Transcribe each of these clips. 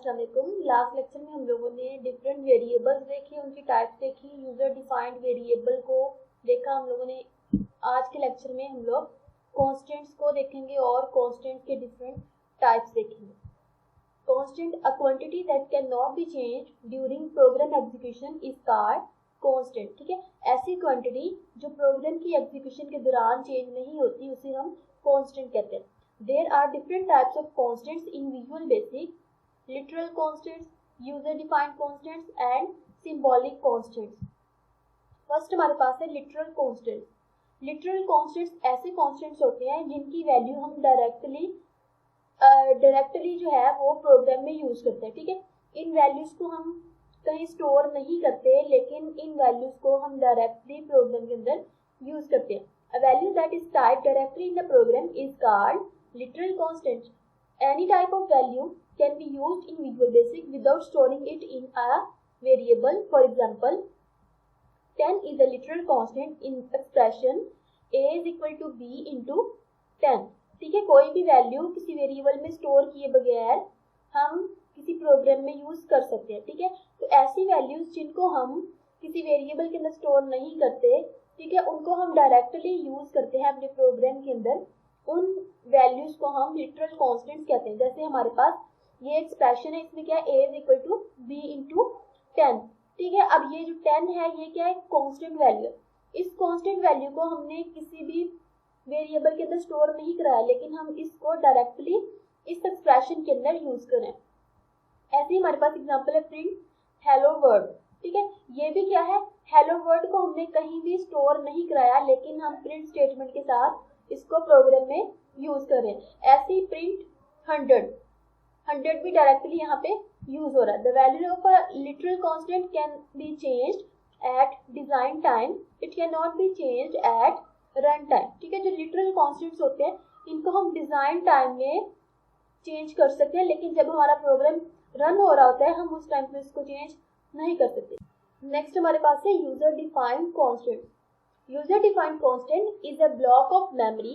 अस्सलाम वालेकुम। Last lecture में हम लोगों ने डिफरेंट वेरिएबल्स देखे, उनकी टाइप्स देखी, यूजर डिफाइंड वेरिएबल को देखा हम लोगों ने। आज के लेक्चर में हम लोग कॉन्स्टेंट्स को देखेंगे और कॉन्स्टेंट्स के डिफरेंट टाइप्स देखेंगे। Constant, a quantity that can not be change during program execution is called constant. ठीक है, ऐसी क्वांटिटी जो प्रोग्राम की एग्जीक्यूशन के दौरान चेंज नहीं होती उसे हम कॉन्स्टेंट कहते हैं। There are different types of constants in Visual Basic: literal constants, user-defined constants, and symbolic constants. First हमारे पास है literal constants. Literal constants ऐसे constants होते हैं जिनकी वैल्यू हम डायरेक्टली जो है वो प्रोग्राम में यूज करते हैं। ठीक है, इन वैल्यूज को हम कहीं स्टोर नहीं करते, लेकिन इन वैल्यूज को हम डायरेक्टली प्रोग्राम के अंदर यूज करते हैं। A value that is typed directly in the program is called literal constant. Any type of value can be used in Visual Basic without storing it in a variable. For example, 10 is a literal constant in expression a is equal to b into 10. ठीक है, कोई भी value किसी variable में store किए बगैर हम किसी प्रोग्राम में यूज कर सकते हैं। ठीक है, तो ऐसी वैल्यूज जिनको हम किसी वेरिएबल के अंदर स्टोर नहीं करते, ठीक है, उनको हम डायरेक्टली यूज करते हैं अपने प्रोग्राम के अंदर। उन वैल्यूज को हम लिटरल कॉन्स्टेंट्स कहते हैं। जैसे हमारे पास ये एक्सप्रेशन है, इसमें क्या है, a is equal to b into 10। ठीक है, अब ये जो 10 है ये क्या है, कांस्टेंट वैल्यू है। इस कांस्टेंट वैल्यू को हमने किसी भी वेरिएबल के अंदर स्टोर नहीं कराया, लेकिन हम इसको डायरेक्टली इस एक्सप्रेशन के अंदर यूज करें। ऐसे ही हमारे पास एग्जांपल है प्रिंट हेलो वर्ल्ड। ठीक है, ये भी क्या है, हेलो वर्ल्ड को हमने कहीं भी स्टोर नहीं कराया, लेकिन हम प्रिंट स्टेटमेंट के साथ इसको प्रोग्राम में यूज करें। ऐसे ही प्रिंट 100 भी डायरेक्टली यहाँ पे यूज हो रहा है। The value of a literal constant can be changed at design time, it can not be changed at run time. ठीक है, जो लिटरल कांस्टेंट्स होते हैं इनको हम डिजाइन टाइम में चेंज कर सकते हैं, लेकिन जब हमारा प्रोग्राम रन हो रहा होता है हम उस टाइम पे इसको चेंज नहीं कर सकते। नेक्स्ट हमारे पास है user defined constant. User defined constant is a block of memory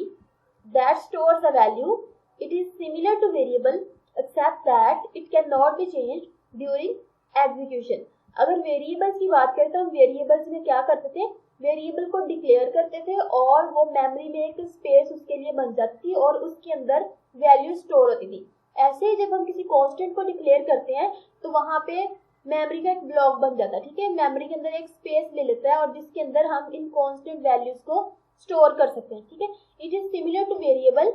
that stores a value. It is similar to variable except that it cannot be changed during execution. अगर variables की बात करें तो हम वेरिएबल्स में क्या करते थे, वेरिएबल को डिक्लेयर करते थे और वो मेमोरी में एक स्पेस उसके लिए बन जाती थी और उसके अंदर वैल्यू स्टोर होती थी। ऐसे ही जब हम किसी कांस्टेंट को डिक्लेयर करते हैं तो वहां पे मेमोरी का एक ब्लॉक बन जाता है। ठीक है, मेमोरी के अंदर एक स्पेस ले लेता है और जिसके अंदर हम इन कांस्टेंट वैल्यूज को स्टोर कर सकते हैं। ठीक है, it is similar to variable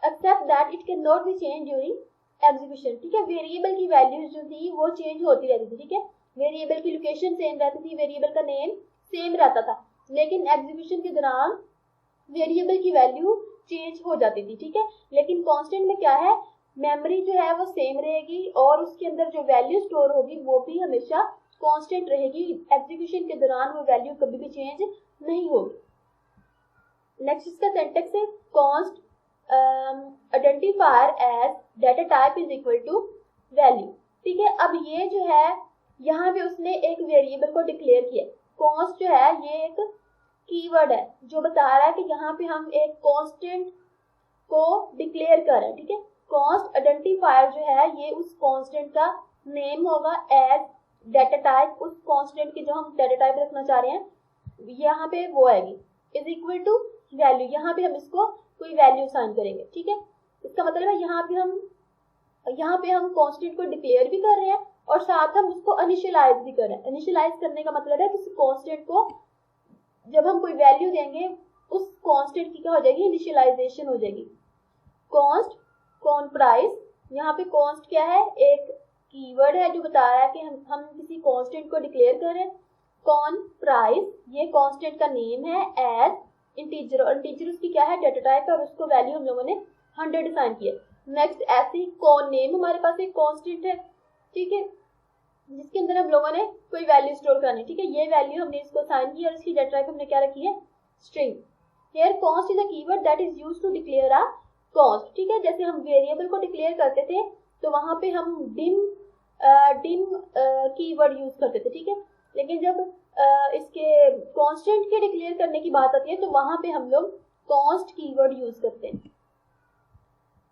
except that it can not be change during execution. ठीक है, वेरिएबल की वैल्यूज जो थी वो चेंज होती रहती थी। ठीक है, वेरिएबल की लोकेशन सेम रहती थी, वेरिएबल का नेम सेम रहता था, लेकिन एग्जीक्यूशन के दौरान वेरिएबल की वैल्यू चेंज हो जाती थी। ठीक है, लेकिन कांस्टेंट में क्या है, मेमोरी जो है वो सेम रहेगी और उसके अंदर जो वैल्यू स्टोर होगी वो भी हमेशा कांस्टेंट रहेगी। एग्जीक्यूशन के दौरान वो वैल्यू कभी भी चेंज नहीं होगी। नेक्स्ट इसका सिंटैक्स है const identifier as data type is equal to value। ठीक है, अब ये जो है यहाँ पे उसने एक वेरिएबल को डिक्लेयर किया। const जो है ये एक कीवर्ड है जो बता रहा है कि यहाँ पे हम एक कांस्टेंट को डिक्लेयर कर रहे हैं। ठीक है, const identifier जो है ये उस कांस्टेंट का नेम होगा as data type, उस कांस्टेंट की जो हम डाटा टाइप रखना चाह रहे हैं यहाँ पे वो आएगी इज इक्वल टू वैल्यू। यहाँ पे हम इसको कोई वैल्यू साइन करेंगे। ठीक है, इसका मतलब है यहाँ पे हम कांस्टेंट को डिक्लेयर भी कर रहे हैं और साथ हम उसको इनिशियलाइज भी कर रहे हैं। इनिशियलाइज करने का मतलब है किसी कांस्टेंट को जब हम कोई वैल्यू देंगे उस कांस्टेंट की क्या हो जाएगी, इनिशियलाइजेशन हो जाएगी। कॉन्स्ट कॉन प्राइस, यहाँ पे कॉन्स्ट क्या है, एक कीवर्ड है जो बता रहा है कि हम किसी कांस्टेंट को डिक्लेयर कर रहे हैं। कॉन प्राइस ये कांस्टेंट का नेम है एज इंटीजर, और इंटीजर उसकी क्या है, डाटा टाइप है और उसको वैल्यू हम लोगों ने 100 असाइन किया। नेक्स्ट ऐसे ही कॉन नेम हमारे पास एक कांस्टेंट है। ठीक है, जिसके अंदर हम लोगों ने कोई वैल्यू स्टोर करानी। ठीक है, ये वैल्यू हमने इसको असाइन की और इसकी डाटा टाइप हमने क्या रखी है, string. Here const is a keyword that is used to declare a cost. ठीक है, जैसे हम वेरिएबल को डिक्लेयर करते थे तो वहां पे हम डिम कीवर्ड यूज करते थे। ठीक है, लेकिन जब इसके कांस्टेंट के डिक्लेयर करने की बात आती है तो वहां पे हम लोग कॉन्स्ट कीवर्ड यूज करते हैं।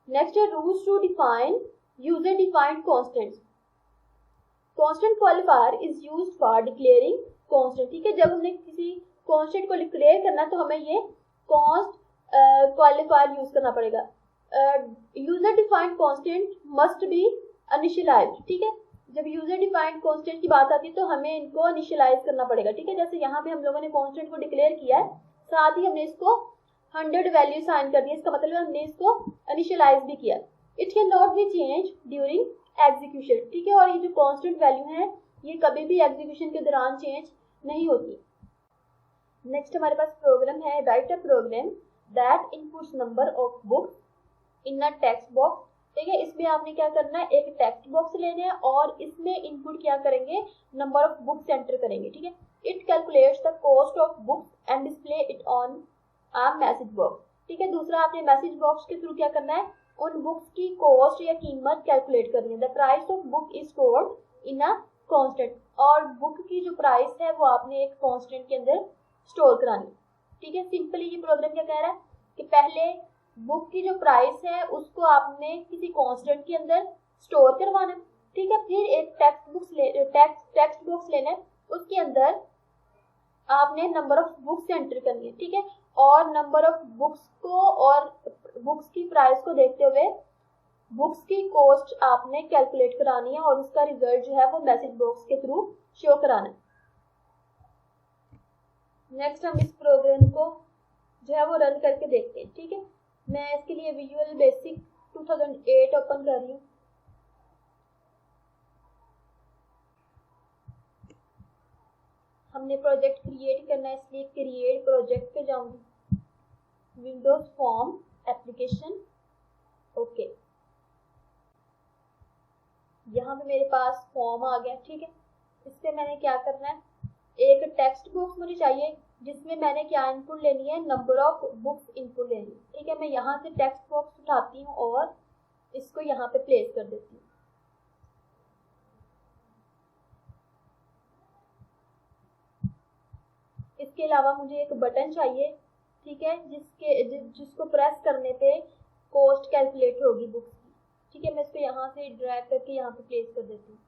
नेक्स्ट है rules to define user defined constants. Constant qualifier is used for declaring constant, ठीक है। जब हमने किसी कांस्टेंट को डिक्लेयर करना तो हमें ये कांस्ट क्वालिफायर यूज करना पड़ेगा। User defined constant must be initialised, ठीक है। जब यूजर डिफाइंड कांस्टेंट की बात आती है तो हमें इनको इनिशियलाइज करना पड़ेगा, ठीक है। जैसे यहाँ पे हम लोगों ने कांस्टेंट को डिक्लेयर किया है, साथ ही हमने इसको 100 वैल्यू साइन कर दी, इसका मतलब हमने इसको इनिशियलाइज भी किया। It can not be change during execution, ठीक है। और ये जो कांस्टेंट वैल्यू है ये कभी भी एग्जीक्यूशन के दौरान चेंज नहीं होती। नेक्स्ट हमारे पास प्रोग्राम है, write a program that inputs number of books in a text box, ठीक है। इसमें आपने क्या करना है, एक टेक्स्ट बॉक्स लेना है और इसमें इनपुट क्या करेंगे, नंबर ऑफ बुक्स एंटर करेंगे, ठीक है। It calculates the cost of books and display it on a message box, ठीक है। दूसरा आपने मैसेज बॉक्स के थ्रू क्या करना है, उन बुक्स की कॉस्ट या कीमत कैलकुलेट करनी है। The price of book is stored in a constant, और बुक की जो प्राइस है वो आपने एक कांस्टेंट के अंदर स्टोर करानी, ठीक है। सिंपली ये प्रोग्राम क्या कह रहा है कि पहले बुक की जो प्राइस है उसको आपने किसी कांस्टेंट के अंदर स्टोर करवाना, ठीक है। फिर एक टेक्स्ट बॉक्स लेना है, उसके अंदर आपने नंबर ऑफ बुक्स एंटर करनी है, ठीक है। और नंबर ऑफ बुक्स को और बुक्स की प्राइस को देखते हुए बुक्स की कॉस्ट आपने कैलकुलेट करानी है और उसका रिजल्ट जो है वो मैसेज बॉक्स के थ्रू शो कराना है। नेक्स्ट हम इस प्रोग्राम को जो है वो रन करके देखते हैं, ठीक है। मैं इसके लिए विजुअल बेसिक 2008 ओपन कर रही हूँ। हमने प्रोजेक्ट क्रिएट करना है, इसलिए क्रिएट प्रोजेक्ट पे जाऊंगी, विंडोज फॉर्म एप्लीकेशन, ओके। यहाँ पे मेरे पास फॉर्म आ गया, ठीक है। इस पे मैंने क्या करना है, एक टेक्स्ट बॉक्स मुझे चाहिए जिसमें मैंने क्या इनपुट लेनी है, नंबर ऑफ बुक्स इनपुट लेनी है, ठीक है। मैं यहाँ से टेक्स्ट बॉक्स उठाती हूँ और इसको यहाँ पे प्लेस कर देती हूँ। इसके अलावा मुझे एक बटन चाहिए, ठीक है, जिसको प्रेस करने पे कॉस्ट कैलकुलेट होगी बुक्स की, ठीक है। मैं इसको यहाँ से ड्रैग करके यहाँ पे प्लेस कर देती हूँ।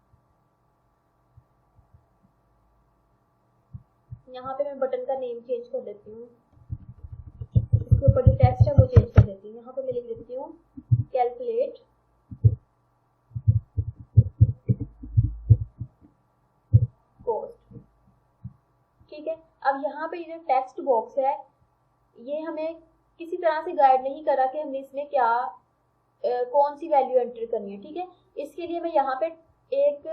यहाँ पे मैं बटन का नेम चेंज कर देती हूँ, इसके ऊपर जो टेक्स्ट है वो चेंज कर देती हूँ। यहाँ पे मैं लिख देती हूँ कैलकुलेट कॉस्ट, ठीक है। अब यहाँ पे ये जो टेक्स्ट बॉक्स है ये हमें किसी तरह से गाइड नहीं करा कि हमने इसमें क्या कौन सी वैल्यू एंटर करनी है, ठीक है। इसके लिए मैं यहाँ पे एक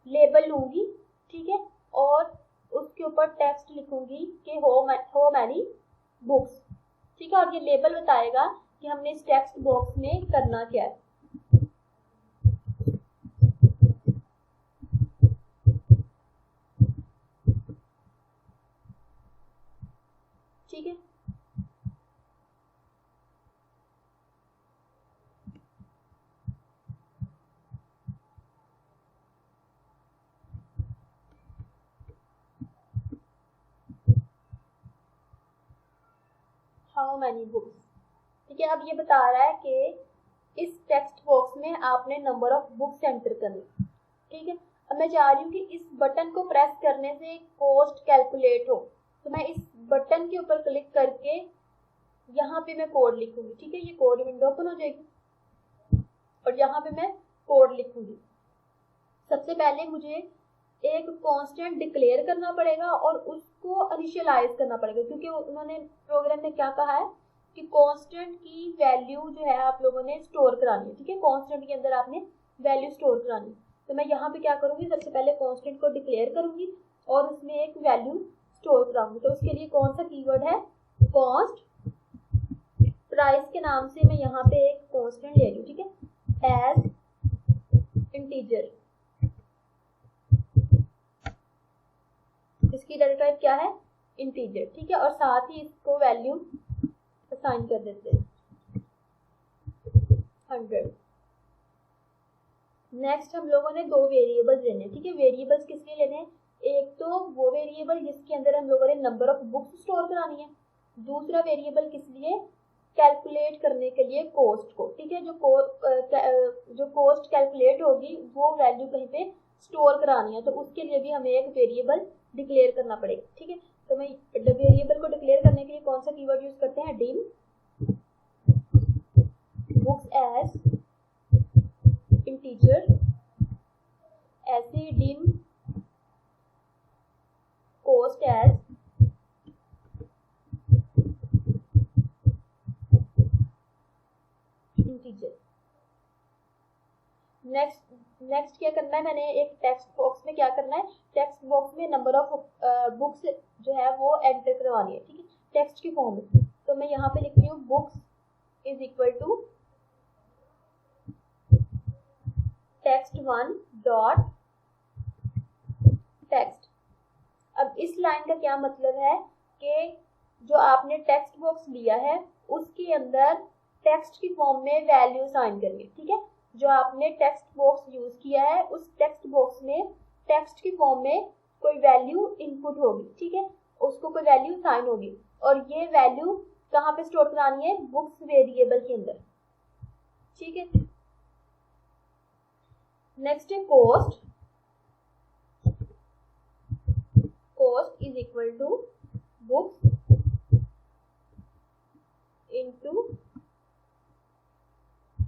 लेबल लूंगी, ठीक है, और उसके ऊपर टेक्स्ट लिखूंगी कि हो मैनी बुक्स, ठीक है। और ये लेबल बताएगा कि हमने इस टेक्स्ट बॉक्स में करना क्या है। ठीक है, हाउ मैनी बुक्स, ठीक है। अब ये बता रहा है कि इस टेक्स्ट बॉक्स में आपने नंबर ऑफ बुक्स एंटर करनी, ठीक है। अब मैं चाह रही हूँ कि इस बटन को प्रेस करने से कॉस्ट कैलकुलेट हो, तो मैं इस बटन के ऊपर क्लिक करके यहाँ पे मैं कोड लिखूंगी, ठीक है। ये कोड विंडो ओपन हो जाएगी और यहाँ पे मैं कोड लिखूंगी। सबसे पहले मुझे एक कांस्टेंट डिक्लेयर करना पड़ेगा और उसको इनिशियलाइज करना पड़ेगा, क्योंकि उन्होंने प्रोग्राम में क्या कहा है कि कांस्टेंट की वैल्यू जो है आप लोगों ने स्टोर करानी है, ठीक है। कांस्टेंट के अंदर आपने वैल्यू स्टोर करानी, तो मैं यहाँ पे क्या करूंगी, सबसे पहले कांस्टेंट को डिक्लेयर करूंगी और उसमें एक वैल्यू स्टोर कराऊंगी। तो उसके लिए कौन सा कीवर्ड है, कॉस्ट प्राइस के नाम से मैं यहाँ पे एक कांस्टेंट ले लूँ, ठीक है, एज इंटीजर। इसकी डेटा टाइप क्या है, इंटीजर, ठीक है। और साथ ही इसको वैल्यू असाइन कर देते हैं 100। नेक्स्ट हम लोगों ने दो वेरिएबल्स लेने हैं, ठीक है। वेरिएबल्स किस लिए लेने हैं, एक तो वो वेरिएबल जिसके अंदर हम लोगों ने नंबर ऑफ बुक्स स्टोर करानी है, दूसरा वेरिएबल किस लिए, कैलकुलेट करने के लिए कॉस्ट को, ठीक है। जो कॉस्ट कैलकुलेट होगी वो वैल्यू कहीं पे स्टोर करानी है तो उसके लिए भी हमें एक वेरिएबल डिक्लेयर करना पड़ेगा। ठीक है, तो मैं वेरिएबल को डिक्लेयर करने के लिए कौन सा कीवर्ड यूज करते हैं, डिम बुक्स एज इंटीजर, ऐसे dim cost as integer. Next क्या करना है, मैंने एक टेक्स्ट बॉक्स में क्या करना है, टेक्स्ट बॉक्स में नंबर ऑफ बुक्स जो है वो एंटर करवानी है। ठीक है, टेक्स्ट की फॉर्म में, तो मैं यहाँ पे लिख रही हूँ books is equal to text1 dot text. अब इस लाइन का क्या मतलब है कि जो आपने टेक्स्ट बॉक्स लिया है उसके अंदर टेक्स्ट की फॉर्म में वैल्यू साइन करनी है। ठीक है, जो आपने टेक्स्ट बॉक्स यूज किया है उस टेक्स्ट बॉक्स में टेक्स्ट की फॉर्म में कोई वैल्यू इनपुट होगी। ठीक है, उसको कोई वैल्यू साइन होगी और ये वैल्यू कहाँ पे स्टोर करानी है, बुक्स वेरिएबल के अंदर। ठीक है, नेक्स्ट है cost. Cost is equal to books into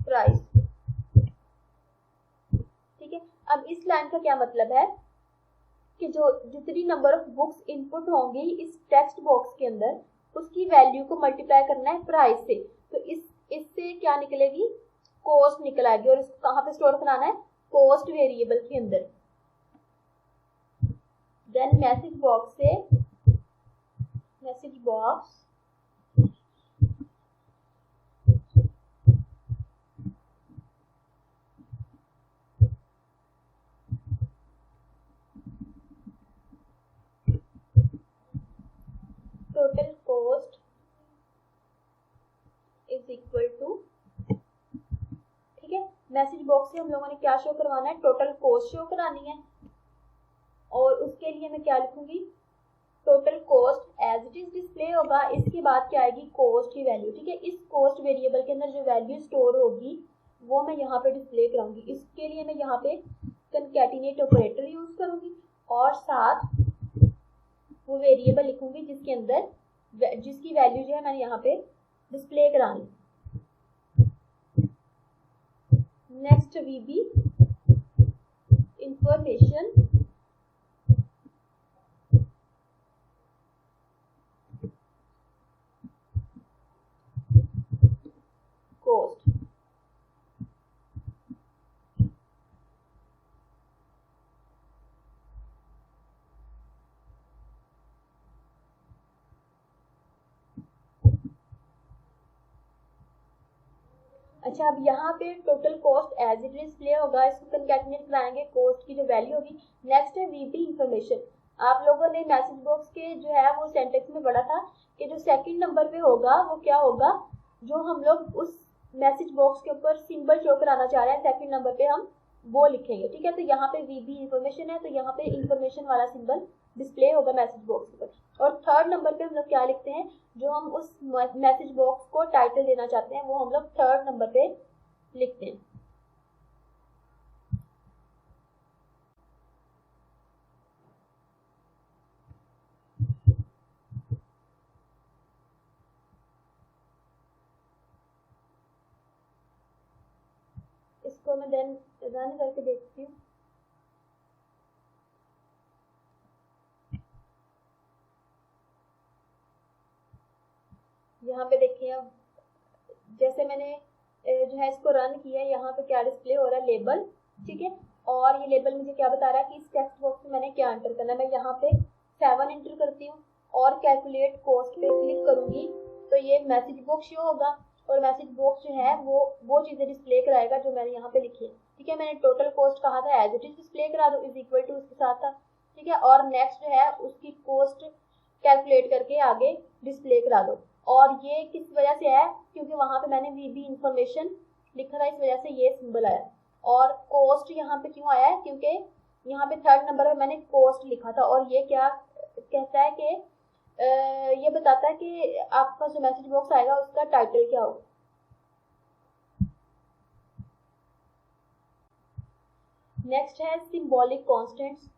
price. ठीक है, अब इस लाइन का क्या मतलब है कि जो जितनी नंबर ऑफ बुक्स इनपुट होंगी इस टेक्स्ट बॉक्स के अंदर उसकी वैल्यू को मल्टीप्लाई करना है प्राइस से, तो इससे क्या निकलेगी, कॉस्ट निकल आएगी और इसको कहाँ पे स्टोर कराना है, कॉस्ट वेरिएबल के अंदर। देन मैसेज बॉक्स से message box total cost is equal to, ठीक है, मैसेज बॉक्स से हम लोगों ने क्या शो करवाना है, टोटल कॉस्ट शो करानी है और उसके लिए मैं क्या लिखूंगी, total cost as it is display होगा, इसके बाद क्या आएगी, कॉस्ट की वैल्यू। ठीक है, इस कॉस्ट वेरिएबल के अंदर जो वैल्यू स्टोर होगी वो मैं यहाँ पे डिस्प्ले कराऊंगी। इसके लिए मैं यहाँ पे कंकैटिनेट ऑपरेटर यूज करूंगी और साथ वो वेरिएबल लिखूंगी जिसके अंदर जिसकी वैल्यू जो है मैंने यहाँ पे डिस्प्ले करानी। Next VB information cost. अच्छा, अब यहाँ पे total cost as it display होगा, इसको कंकैटिनेट कराएंगे, कॉस्ट की जो वैल्यू होगी। नेक्स्ट है वीबी इंफॉर्मेशन। आप लोगों ने मैसेज बॉक्स के जो है वो सेंटेंस में पढ़ा था कि जो सेकंड नंबर पे होगा वो क्या होगा, जो हम लोग उस मैसेज बॉक्स के ऊपर सिंबल शो कराना चाह रहे हैं सेकंड नंबर पे हम वो लिखेंगे। ठीक है, तो यहाँ पे वीबी इंफॉर्मेशन है तो यहाँ पे इंफॉर्मेशन वाला सिंबल डिस्प्ले होगा मैसेज बॉक्स पर। और थर्ड नंबर पे हम लोग क्या लिखते हैं, जो हम उस मैसेज बॉक्स को टाइटल देना चाहते हैं वो हम लोग थर्ड नंबर पे लिखते हैं। इसको मैं देन रन करके देखती हूँ। यहाँ पे देखिए, अब जैसे मैंने जो है इसको रन किया, यहाँ पे क्या डिस्प्ले हो रहा है, लेबल। ठीक है, और ये लेबल मुझे क्या बता रहा है कि इस टेक्स्ट बॉक्स में मैंने क्या एंटर करना है। मैं यहाँ पे 7 एंटर करती हूँ और कैलकुलेट कॉस्ट पे क्लिक करूंगी तो ये मैसेज बॉक्स शो होगा और मैसेज बॉक्स जो है वो चीजें डिस्प्ले कराएगा जो मैंने यहाँ पे लिखी है। ठीक है, मैंने टोटल कॉस्ट कहा था एज इट इज डिस्प्ले करा दो, इज इक्वल टू उसके साथ था। ठीक है, और नेक्स्ट जो है उसकी कॉस्ट कैलकुलेट करके आगे डिस्प्ले करा दो। और ये किस वजह से है, क्योंकि वहां पे मैंने वीबी इंफॉर्मेशन लिखा था, इस वजह से ये सिंबल आया। और कॉस्ट यहाँ पे क्यों आया है, क्योंकि यहाँ पे थर्ड नंबर पे मैंने कॉस्ट लिखा था और ये क्या कहता है कि ये बताता है कि आपका जो मैसेज बॉक्स आएगा उसका टाइटल क्या हो। नेक्स्ट है symbolic constants.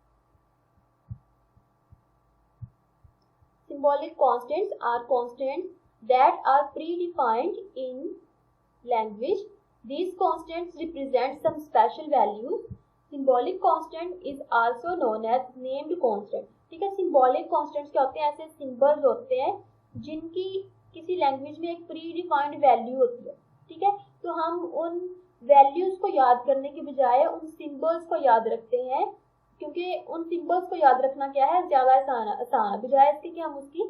Symbolic constants are constants that are predefined in language. These constants represent some special values. Symbolic constant is also known as named constant. ठीक है, symbolic constants क्या होते हैं? ऐसे symbols होते हैं जिनकी किसी लैंग्वेज में एक प्री डिफाइंड वैल्यू होती है। ठीक है, तो हम उन वैल्यूज को याद करने के बजाय उन सिंबल्स को याद रखते हैं, क्योंकि उन सिंबल्स को याद रखना क्या है, ज्यादा आसान है, बजाय इसके कि हम उसकी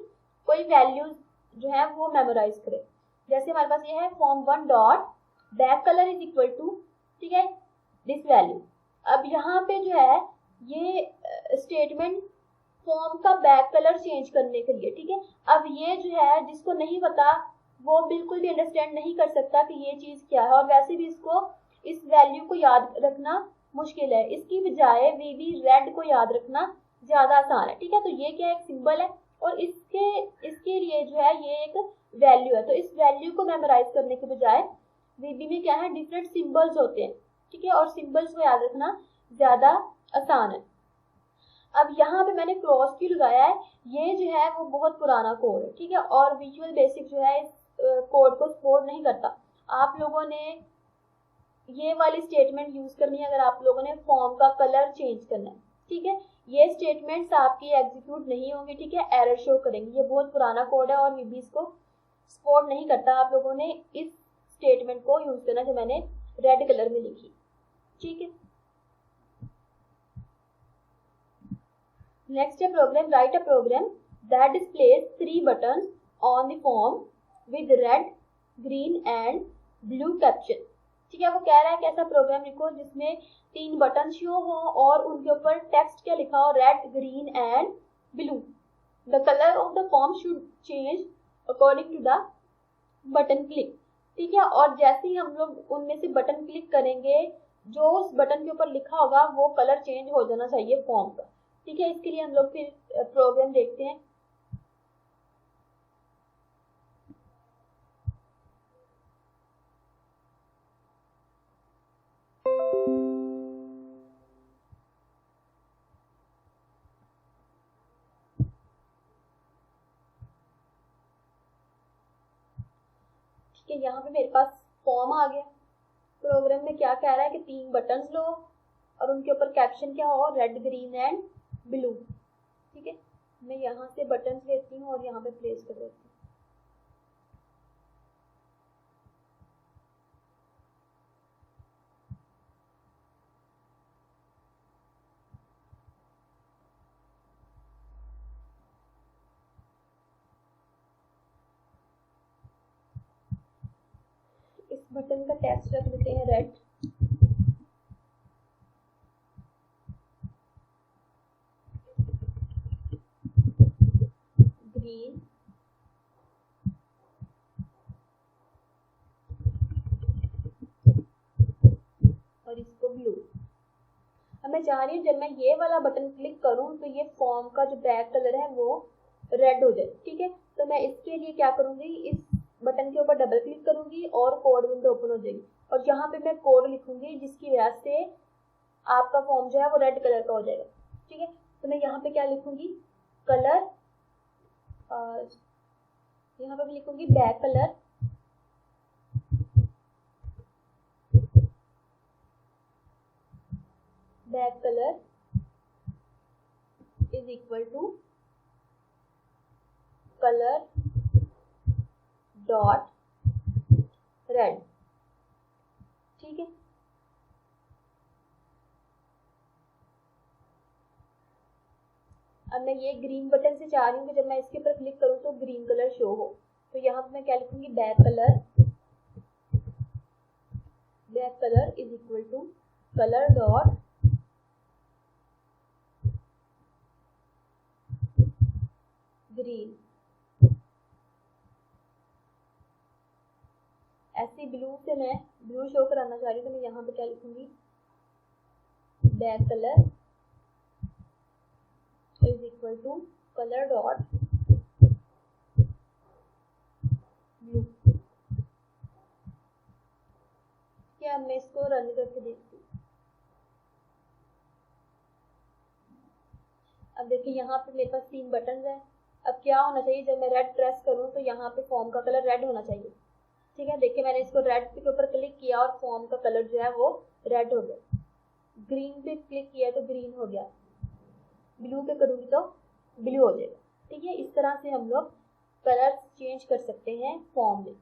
कोई वैल्यूज जो है वो मेमोराइज करें। जैसे हमारे पास ये है form 1 dot back colour is equal to, ठीक है, दिस वैल्यू। अब यहाँ पे जो है ये स्टेटमेंट फॉर्म का बैक कलर चेंज करने के लिए, ठीक है। अब ये जो है जिसको नहीं पता वो बिल्कुल भी अंडरस्टैंड नहीं कर सकता कि ये चीज क्या है, और वैसे भी इसको इस वैल्यू को याद रखना मुश्किल है। इसकी बजाय वीवी रेड को याद रखना ज्यादा आसान है। ठीक है, तो ये क्या है, एक सिंबल है और इसके लिए जो है ये एक वैल्यू है। तो इस वैल्यू को मेमोराइज करने के बजाय वीबी में क्या है, डिफरेंट सिंबल्स होते हैं। ठीक है, और सिंबल्स को याद रखना ज्यादा आसान है। अब यहाँ पे मैंने क्रॉस क्यों लगाया है, ये जो है वो बहुत पुराना कोड है। ठीक है, और विजुअल बेसिक जो है इस कोड को सपोर्ट नहीं करता। आप लोगों ने ये वाली स्टेटमेंट यूज करनी है अगर आप लोगों ने फॉर्म का कलर चेंज करना है। ठीक है, ये स्टेटमेंट्स आपकी एग्जीक्यूट नहीं होंगी। ठीक है, एरर शो करेंगे। ये बहुत पुराना कोड है और वीबी इसको सपोर्ट नहीं करता। आप लोगों ने इस स्टेटमेंट को यूज करना जो मैंने रेड कलर में लिखी। ठीक है, नेक्स्ट है program. Write a program that displays 3 buttons on the form with red, green and blue caption. ठीक है, वो कह रहा है कि ऐसा प्रोग्राम लिखो जिसमें 3 बटन शो हो और उनके ऊपर टेक्स्ट क्या लिखा हो, red, green and blue. The colour of the form should change according to the button click. ठीक है, और जैसे ही हम लोग उनमें से बटन क्लिक करेंगे जो उस बटन के ऊपर लिखा होगा वो कलर चेंज हो जाना चाहिए फॉर्म का। ठीक है, इसके लिए हम लोग फिर प्रोग्राम देखते हैं। ठीक है, यहाँ पे मेरे पास फॉर्म आ गया। प्रोग्राम में क्या कह रहा है कि 3 बटन्स लो और उनके ऊपर कैप्शन क्या हो, रेड, ग्रीन एंड ब्लू। ठीक है, मैं यहाँ से बटन्स लेती हूँ और यहाँ पे प्लेस कर देती हूँ। इस बटन का टेक्स्ट रख देते हैं रेड, ग्रीन और इसको ब्लू। अब मैं चाह रही हूँ जब मैं ये वाला बटन क्लिक करूँ तो ये फॉर्म का जो बैक कलर है वो रेड हो जाए। ठीक है, तो मैं इसके लिए क्या करूँगी, इस बटन के ऊपर डबल क्लिक करूंगी और कोड विंडो ओपन हो जाएगी और यहाँ पे मैं कोड लिखूंगी जिसकी वजह से आपका फॉर्म जो है वो रेड कलर का हो जाएगा। ठीक है, तो मैं यहाँ पे क्या लिखूंगी, कलर, यहाँ पे भी लिखूंगी back colour is equal to colour dot red. ठीक है, अब मैं ये ग्रीन बटन से चाह रही हूँ कि जब मैं इसके ऊपर क्लिक करूँ तो ग्रीन कलर शो हो। तो यहाँ पे मैं क्या लिखूंगी, back colour is equal to colour dot green. ऐसे ब्लू से मैं ब्लू शो कराना चाह रही हूँ तो मैं यहाँ पे क्या लिखूंगी, back colour is equal to colour dot blue. क्या मैं इसको रन करके देखती हूँ। अब देखिए यहाँ पे मेरे पास 3 बटन है। अब क्या होना चाहिए, जब मैं रेड प्रेस करूँ तो यहाँ पे फॉर्म का कलर रेड होना चाहिए। ठीक है, देखिए मैंने इसको रेड के ऊपर क्लिक किया और फॉर्म का कलर जो है वो रेड हो गया। ग्रीन पे क्लिक किया तो ग्रीन हो गया, ब्लू पे करूँगी तो ब्लू हो जाएगा। ठीक है, इस तरह से हम लोग कलर चेंज कर सकते हैं फॉर्म में।